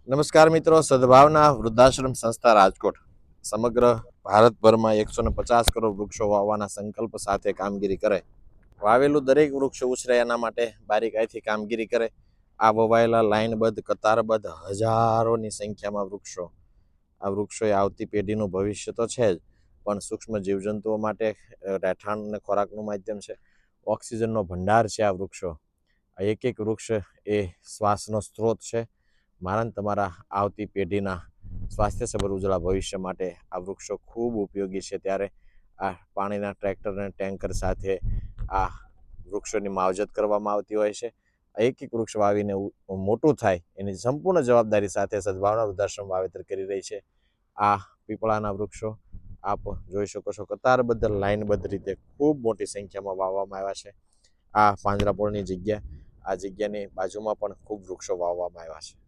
નમસ્કાર મિત્રો, સદભાવના વૃદ્ધાશ્રમ સંસ્થા રાજકોટ સમગ્ર ભારતભરમાં 150 કરોડ વૃક્ષો વાવવાના સંકલ્પ સાથે કામગીરી કરે. વાવેલું દરેક વૃક્ષ ઉછરે એના માટે બારીકાઈથી કામગીરી કરે. આ વવાયેલા લાઇનબદ્ધ કતારબદ્ધ હજારોની સંખ્યામાં આ વૃક્ષો એ આવતી પેઢીનું ભવિષ્ય તો છે જ, પણ સૂક્ષ્મ જીવજંતુઓ માટે રહેઠાણ અને ખોરાકનું માધ્યમ છે. ઓક્સિજનનો ભંડાર છે આ વૃક્ષો. આ એક એક વૃક્ષ એ શ્વાસનો સ્ત્રોત છે. મારા ને તમારા આવતી પેઢીના સ્વાસ્થ્યસભર ઉજળા ભવિષ્ય માટે આ વૃક્ષો ખૂબ ઉપયોગી છે. ત્યારે આ પાણીના ટ્રેક્ટર અને ટેન્કર સાથે આ વૃક્ષોની માવજત કરવામાં આવતી હોય છે. એક એક વૃક્ષ વાવીને મોટું થાય એની સંપૂર્ણ જવાબદારી સાથે સદભાવના વૃદ્ધાશ્રમ વાવેતર કરી રહી છે. આ પીપળાના વૃક્ષો આપ જોઈ શકો છો, કતારબદ્ધ લાઇનબદ્ધ રીતે ખૂબ મોટી સંખ્યામાં વાવવામાં આવ્યા છે. આ પાંજરાપોળની જગ્યાની બાજુમાં પણ ખૂબ વૃક્ષો વાવવામાં આવ્યા છે.